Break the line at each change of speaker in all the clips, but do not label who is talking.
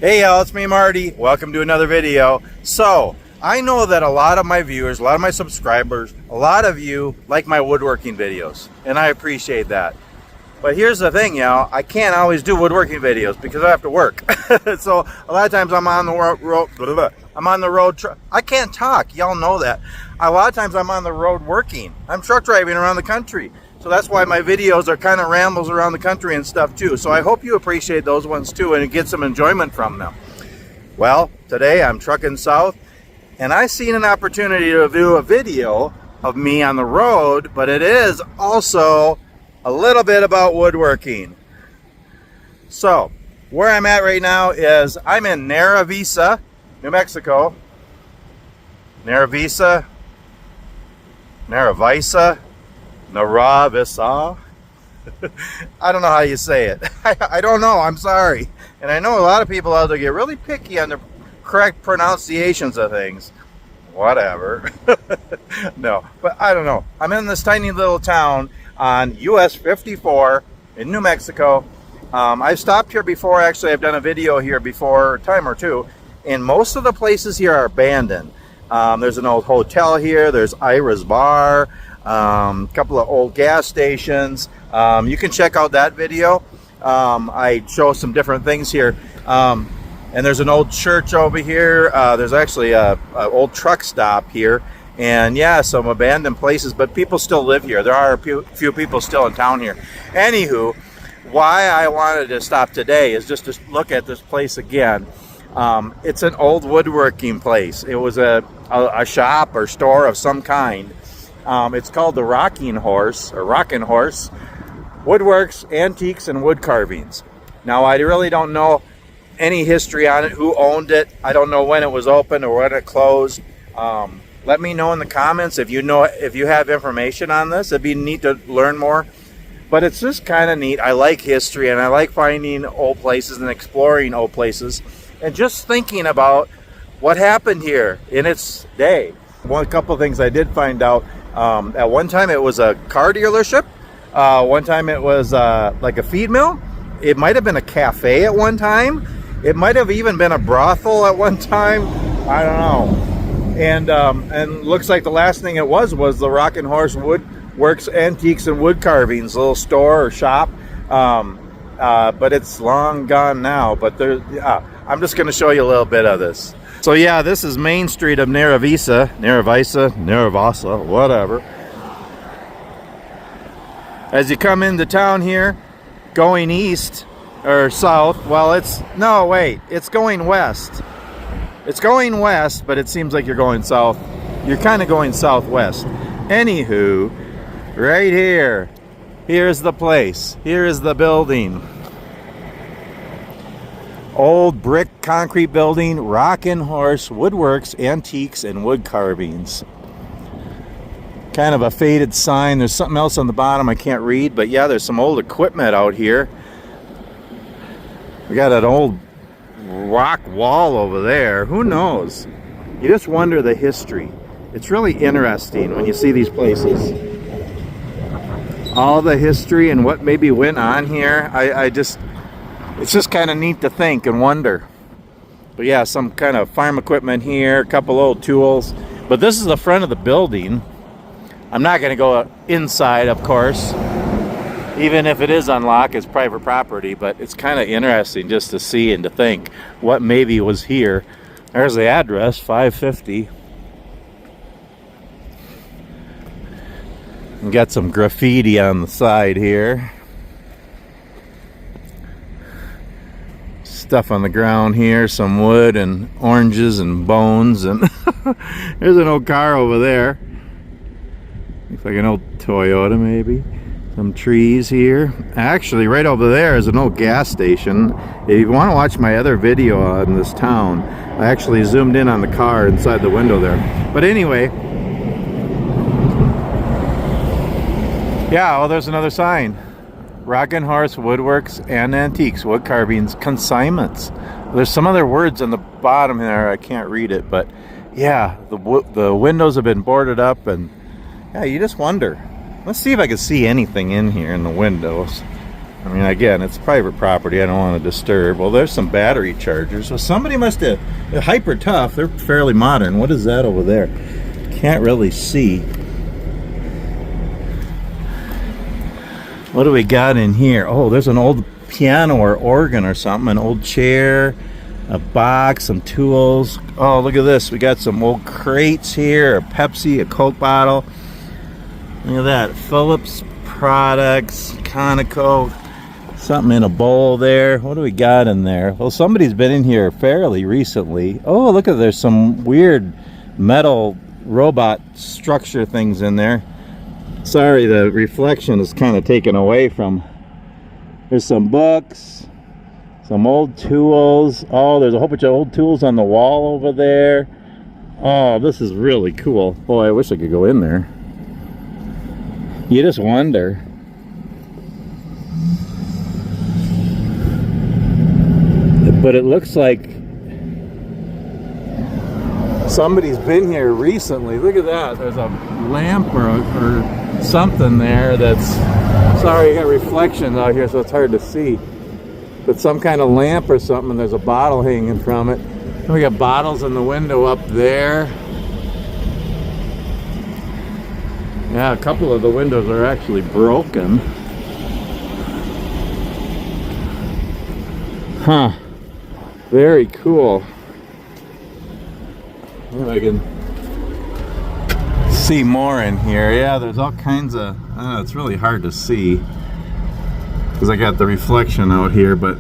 Hey y'all, it's me Marty. Welcome to another video. So, I know that a lot of my viewers, a lot of my subscribers, a lot of you like my woodworking videos, and I appreciate that. But here's the thing, y'all, I can't always do woodworking videos because I have to work. So, a lot of times I'm on the road, I can't talk, y'all know that. A lot of times I'm on the road working. I'm truck driving around the country. So that's why my videos are kind of rambles around the country and stuff too. So I hope you appreciate those ones too and get some enjoyment from them. Well, today I'm trucking south and I seen an opportunity to do a video of me on the road, but it is also a little bit about woodworking. So where I'm at right now is I'm in Neodymium, New Mexico. Neodymium. Naravisa. I don't know how you say it. I don't know. I'm sorry. And I know a lot of people out there get really picky on the correct pronunciations of things. Whatever. No, but I don't know. I'm in this tiny little town on US 54 in New Mexico. I've stopped here before. Actually, I've done a video here before, a time or two. And most of the places here are abandoned. There's an old hotel here. There's Ira's Bar. Couple of old gas stations. You can check out that video. I show some different things here. And there's an old church over here. There's actually a old truck stop here. And yeah, some abandoned places, but people still live here. There are a few people still in town here. Anywho, why I wanted to stop today is just to look at this place again. It's an old woodworking place. It was a shop or store of some kind. It's called the Rocking Horse Woodworks, Antiques, and Wood Carvings. Now, I really don't know any history on it, who owned it. I don't know when it was open or when it closed. Let me know in the comments if you have information on this. It'd be neat to learn more. But it's just kind of neat. I like history, and I like finding old places and exploring old places, and just thinking about what happened here in its day. One couple of things I did find out. At one time it was a car dealership. One time it was like a feed mill. It might have been a cafe at one time. It might have even been a brothel at one time. I don't know. And looks like the last thing it was the Rocking Horse Woodworks, Antiques, and Wood Carvings, little store or shop. But it's long gone now. But I'm just going to show you a little bit of this. So yeah, this is Main Street of Neodymium, whatever. As you come into town here, going east or south, well, it's going west. It's going west, but it seems like you're going south. You're kind of going southwest. Anywho, right here's the place. Here is the building. Old brick concrete building, Rocking Horse Woodworks, Antiques, and Wood Carvings. Kind of a faded sign. There's something else on the bottom I can't read, but yeah, there's some old equipment out here. We got an old rock wall over there. Who knows? You just wonder the history. It's really interesting when you see these places. All the history and what maybe went on here. It's just kind of neat to think and wonder. But yeah, some kind of farm equipment here, a couple old tools. But this is the front of the building. I'm not going to go inside, of course. Even if it is unlocked, it's private property. But it's kind of interesting just to see and to think what maybe was here. There's the address, 550. And got some graffiti on the side here. Stuff on the ground here, some wood and oranges and bones, and there's an old car over there. Looks like an old Toyota maybe. Some trees here. Actually, right over there is an old gas station. If you want to watch my other video on this town, I actually zoomed in on the car inside the window there. But anyway, yeah, well, there's another sign. Rocking Horse Woodworks and Antiques Wood Carvings Consignments. There's some other words on the bottom there. I can't read it, but yeah, the windows have been boarded up, and yeah, you just wonder. Let's see if I can see anything in here in the windows. I mean, again, it's private property. I don't want to disturb. Well, there's some battery chargers. So somebody must have... They're hyper tough. They're fairly modern. What is that over there? Can't really see. What do we got in here? Oh, there's an old piano or organ or something. An old chair. A box. Some tools. Oh, look at this. We got some old crates here. A Pepsi. A Coke bottle. Look at that. Phillips products. Conoco. Something in a bowl there. What do we got in there? Well, somebody's been in here fairly recently. Oh, look at, there's some weird metal robot structure things in there. Sorry, the reflection is kind of taken away from. There's some books, some old tools. Oh, there's a whole bunch of old tools on the wall over there. Oh, this is really cool. Boy, I wish I could go in there. You just wonder. But it looks like somebody's been here recently. Look at that. There's a lamp or something there that's... Sorry, I got reflections out here, so it's hard to see. But some kind of lamp or something, and there's a bottle hanging from it. And we got bottles in the window up there. Yeah, a couple of the windows are actually broken. Huh. Very cool. If I can see more in here. Yeah, there's all kinds of... I don't know, it's really hard to see because I got the reflection out here, but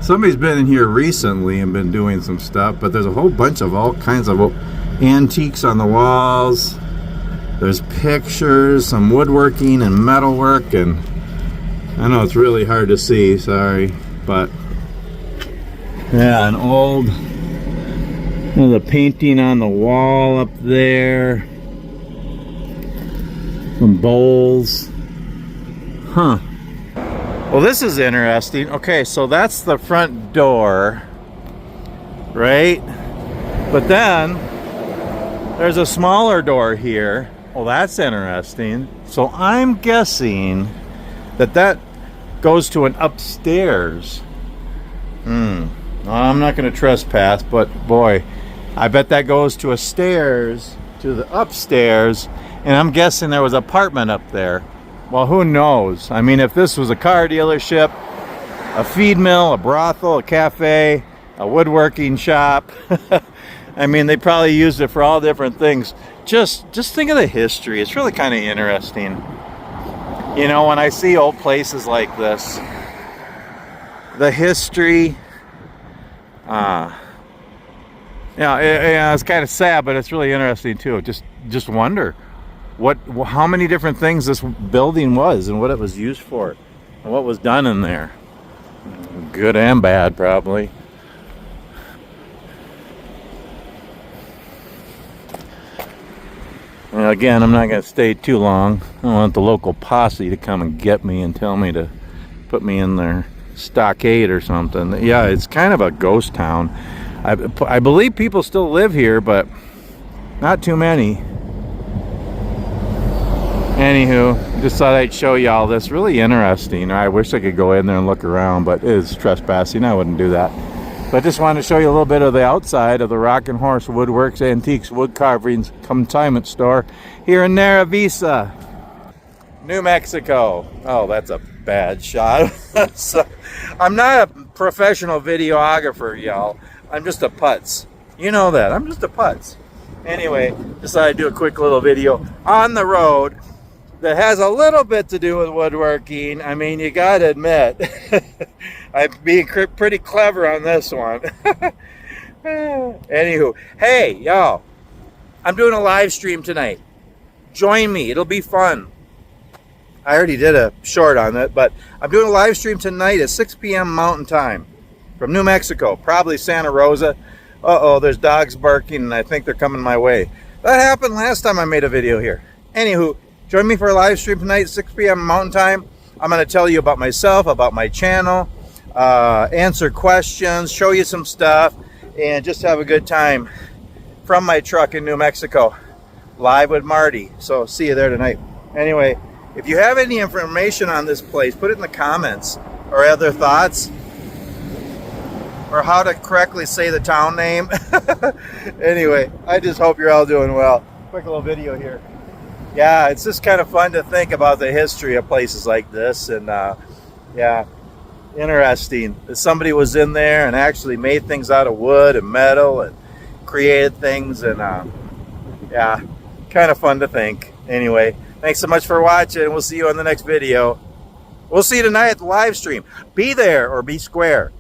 somebody's been in here recently and been doing some stuff, but there's a whole bunch of all kinds of antiques on the walls. There's pictures, some woodworking and metalwork, and I know it's really hard to see, sorry, but yeah, an old, the painting on the wall up there. Some bowls. Huh. Well, this is interesting. Okay, so that's the front door, right? But then there's a smaller door here. Well, that's interesting. So I'm guessing that that goes to an upstairs. I'm not going to trespass, but boy, I bet that goes to a stairs to the upstairs, and I'm guessing there was an apartment up there. Well, who knows? I mean, if this was a car dealership, a feed mill, a brothel, a cafe, a woodworking shop, I mean, they probably used it for all different things. Just think of the history. It's really kind of interesting. You know, when I see old places like this, the history, yeah, it's kind of sad, but it's really interesting too. Just wonder how many different things this building was and what it was used for and what was done in there. Good and bad, probably. And again, I'm not going to stay too long. I don't want the local posse to come and get me and tell me to put me in their stockade or something. Yeah, it's kind of a ghost town. I believe people still live here, but not too many. Anywho, just thought I'd show you all this. Really interesting. I wish I could go in there and look around, but it is trespassing. I wouldn't do that. But just wanted to show you a little bit of the outside of the Rock and Horse Woodworks Antiques Wood Carvings Consignment Store here in Nara, New Mexico. Oh, that's a bad shot. So, I'm not a professional videographer, y'all. I'm just a putz. You know that. I'm just a putz. Anyway, decided to do a quick little video on the road that has a little bit to do with woodworking. I mean, you gotta admit, I'm being pretty clever on this one. Anywho, hey, y'all, I'm doing a live stream tonight. Join me. It'll be fun. I already did a short on it, but I'm doing a live stream tonight at 6 p.m. Mountain Time from New Mexico, probably Santa Rosa. Uh-oh, there's dogs barking, and I think they're coming my way. That happened last time I made a video here. Anywho, join me for a live stream tonight at 6 p.m. Mountain Time. I'm going to tell you about myself, about my channel, answer questions, show you some stuff, and just have a good time from my truck in New Mexico, live with Marty. So see you there tonight. Anyway, if you have any information on this place, put it in the comments. or other thoughts, or how to correctly say the town name. Anyway, I just hope you're all doing well. Quick little video here. Yeah, it's just kind of fun to think about the history of places like this, and yeah, interesting that somebody was in there and actually made things out of wood and metal and created things, and yeah, kind of fun to think. Anyway, thanks so much for watching. We'll see you on the next video. We'll see you tonight at the live stream. Be there or be square.